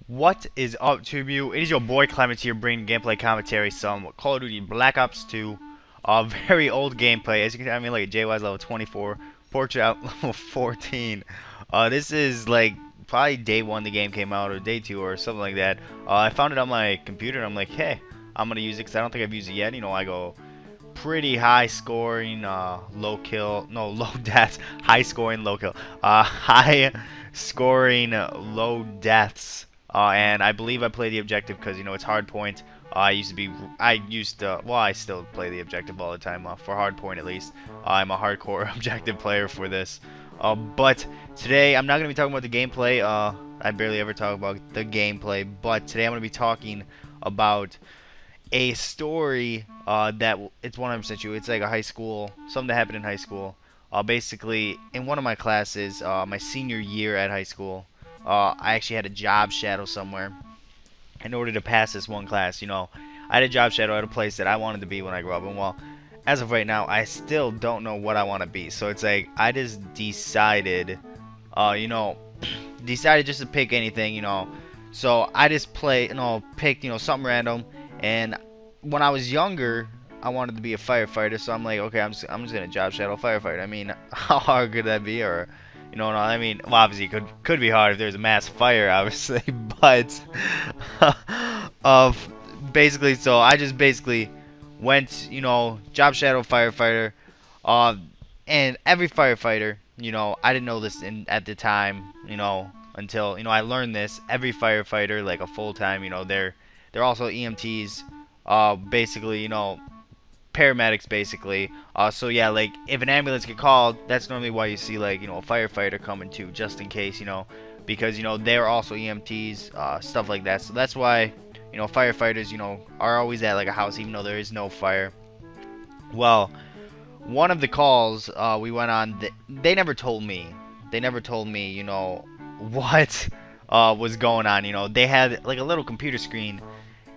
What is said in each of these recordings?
What is up, Tube You? It is your boy Clemens here, bringing gameplay commentary, some Call of Duty Black Ops 2, very old gameplay. As you can see, I mean, like JY's level 24, Portrait out level 14. This is like probably day one the game came out, or day two, or something like that. I found it on my computer, and I'm like, hey, I'm gonna use it because I don't think I've used it yet. You know, I go pretty high scoring, low kill, no, low deaths, high scoring, low kill, high scoring, low deaths, and I believe I play the objective because, you know, it's hard point. Well, I still play the objective all the time, for hard point at least. I'm a hardcore objective player for this. But today, I'm not going to be talking about the gameplay. I barely ever talk about the gameplay, but today I'm going to be talking about a story that it's 100% true. It's like a high school, something that happened in high school. Basically, in one of my classes, my senior year at high school, I actually had a job shadow somewhere in order to pass this one class. You know, I had a job shadow at a place that I wanted to be when I grew up, and well, as of right now, I still don't know what I want to be. So it's like I just decided, you know, decided just to pick anything, you know. So I just picked, you know, something random. And when I was younger, I wanted to be a firefighter, so I'm like, okay, I'm just gonna job shadow firefighter. I mean, how hard could that be? Or, you know, no, I mean, well, obviously it could be hard if there's a mass fire, obviously, but of basically, so I just basically went, you know, job shadow firefighter, uh, and every firefighter, you know, I didn't know this at the time, you know, until, you know, I learned this. Every firefighter, like a full time, you know, they're also EMTs, basically, you know, paramedics basically. So yeah, like if an ambulance get called, that's normally why you see, like, you know, a firefighter coming too, just in case, you know, because, you know, they're also EMTs, stuff like that. So that's why, you know, firefighters, you know, are always at like a house even though there is no fire. Well, one of the calls we went on, they never told me. They never told me, you know, what was going on. You know, they had like a little computer screen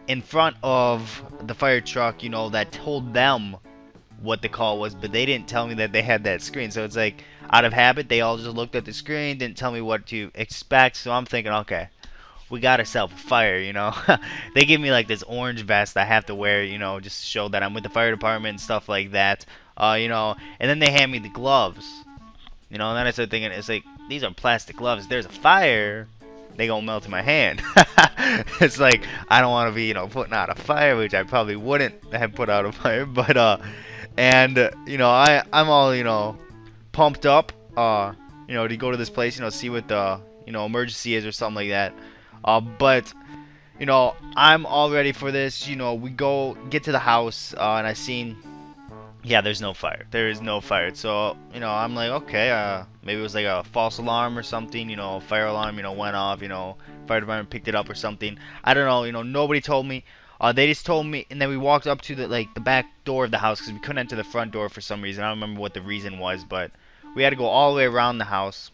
in front of the fire truck, you know, that told them what the call was, but they didn't tell me that they had that screen. So it's like, out of habit, they all just looked at the screen, didn't tell me what to expect. So I'm thinking, okay, we got ourselves a fire, you know. They give me like this orange vest I have to wear, you know, just to show that I'm with the fire department and stuff like that. You know, and then they hand me the gloves, you know, and then I started thinking, it's like, these are plastic gloves. There's a fire, they gonna melt in my hand. It's like, I don't want to be, you know, putting out a fire, which I probably wouldn't have put out a fire, but and you know, I'm all, you know, pumped up, you know, to go to this place, you know, see what the, you know, emergency is or something like that. But you know, I'm all ready for this. You know, we get to the house, and I seen, yeah, there's no fire. There is no fire. So, you know, I'm like, okay, maybe it was like a false alarm or something, you know, fire alarm, you know, went off, you know, fire department picked it up or something. I don't know, you know, nobody told me. They just told me, and then we walked up to the back door of the house because we couldn't enter the front door for some reason. I don't remember what the reason was, but we had to go all the way around the house.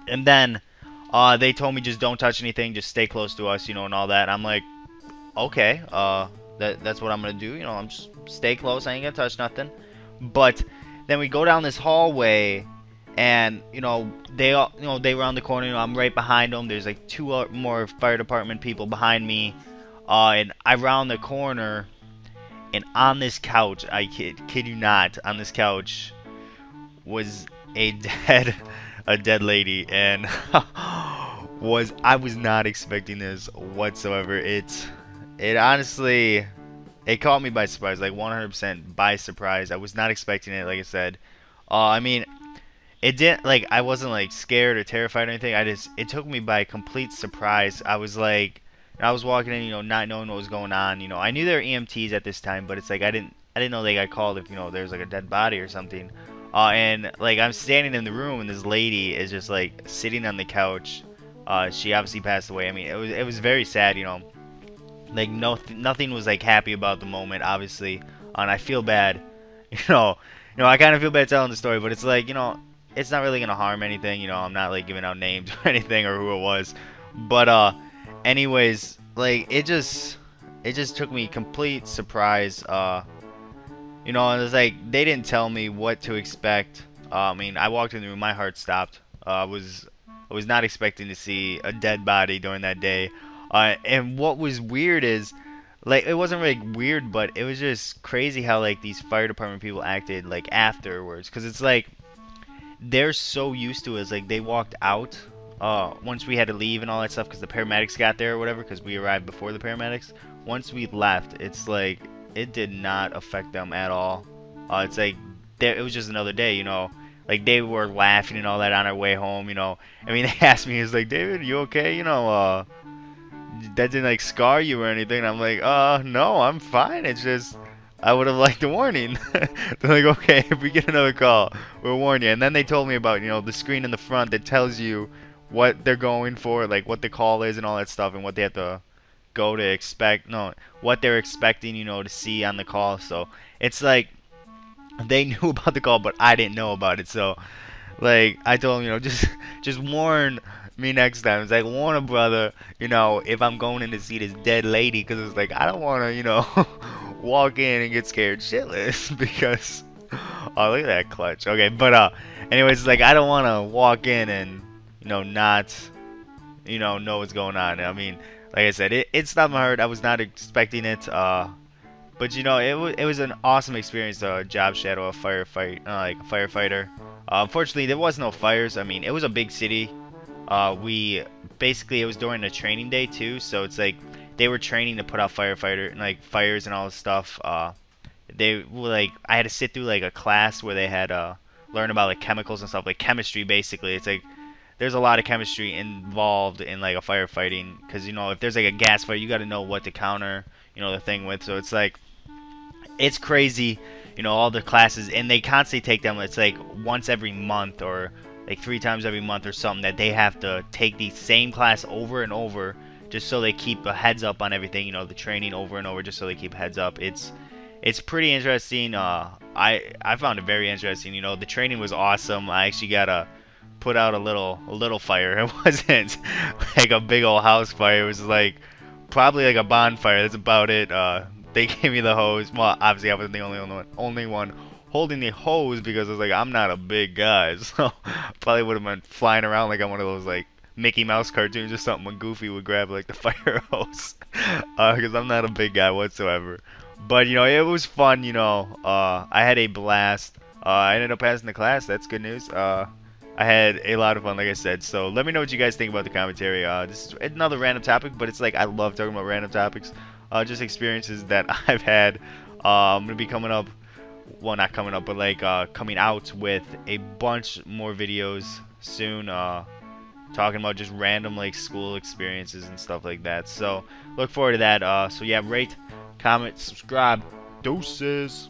And then they told me just don't touch anything, just stay close to us, you know, and all that. And I'm like, okay, that's what I'm gonna do, you know, I'm just stay close, I ain't gonna touch nothing. But then we go down this hallway, and you know, they were on the corner, you know, I'm right behind them. There's like two more fire department people behind me, and I round the corner, and on this couch, I kid you not, on this couch was a dead lady, and I was not expecting this whatsoever. It honestly, it caught me by surprise, like 100% by surprise. I was not expecting it, like I said. I mean, it didn't, like, I wasn't like scared or terrified or anything. It took me by complete surprise. I was like, I was walking in, you know, not knowing what was going on. You know, I knew there were EMTs at this time, but it's like I didn't know they got called if, you know, there's like a dead body or something. And like I'm standing in the room, and this lady is just like sitting on the couch. She obviously passed away. I mean, it was very sad, you know. Like nothing was like happy about the moment, obviously, and I feel bad, I kind of feel bad telling the story, but it's like, you know, it's not really gonna harm anything, you know. I'm not like giving out names or anything or who it was, but anyways, like it just took me complete surprise, you know. And it's like they didn't tell me what to expect. I mean, I walked in the room, my heart stopped. I was not expecting to see a dead body during that day. And what was weird is, like, it wasn't really weird, but it was just crazy how, like, these fire department people acted, like, afterwards. Because it's like, they're so used to it. It's like, they walked out once we had to leave and all that stuff because the paramedics got there or whatever, because we arrived before the paramedics. Once we left, it's like, it did not affect them at all. It's like, it was just another day, you know. Like, they were laughing and all that on our way home, you know. I mean, they asked me, it's like, David, you okay? You know, that didn't, like, scar you or anything. And I'm like, no, I'm fine. It's just, I would have liked a warning. They're like, okay, if we get another call, we'll warn you. And then they told me about, you know, the screen in the front that tells you what they're going for, like, what the call is and all that stuff, and what they have to go to expect, no, what they're expecting, you know, to see on the call. So, it's like, they knew about the call, but I didn't know about it. So, like, I told him, you know, just warn me next time. It's like, warn a brother, you know, if I'm going in to see this dead lady, because it's like, I don't want to, you know, walk in and get scared shitless, because, oh, look at that clutch. Okay, but, anyways, it's like, I don't want to walk in and, you know, not, you know what's going on. I mean, like I said, it stopped my heart. I was not expecting it, but you know, it was an awesome experience to job shadow a firefight, like a firefighter. Unfortunately, there was no fires. I mean, it was a big city. We basically, it was during a training day too, so it's like they were training to put out firefighter like fires and all this stuff. They were like, I had to sit through like a class where they had learn about like chemicals and stuff, like chemistry basically. It's like there's a lot of chemistry involved in like a firefighting, because you know, if there's like a gas fire, you got to know what to counter, you know, the thing with. So it's like, it's crazy, you know, all the classes, and they constantly take them. It's like once every month or like 3 times every month or something, that they have to take the same class over and over, just so they keep a heads up on everything, you know, the training over and over, just so they keep heads up. It's pretty interesting. I found it very interesting. You know, the training was awesome. I actually got to put out a little fire. It wasn't like a big old house fire. It was like probably like a bonfire. That's about it. They gave me the hose. Well, obviously I wasn't the only one holding the hose, because I was like, I'm not a big guy, so probably would have been flying around like on one of those like Mickey Mouse cartoons or something when Goofy would grab like the fire hose, because I'm not a big guy whatsoever. But you know, it was fun. You know, I had a blast. I ended up passing the class. That's good news. I had a lot of fun, like I said. So let me know what you guys think about the commentary. This is another random topic, but it's like, I love talking about random topics. Just experiences that I've had. I'm gonna be coming up, well, not coming up, but like coming out with a bunch more videos soon, talking about just random like school experiences and stuff like that. So look forward to that. So yeah, rate, comment, subscribe. Doses.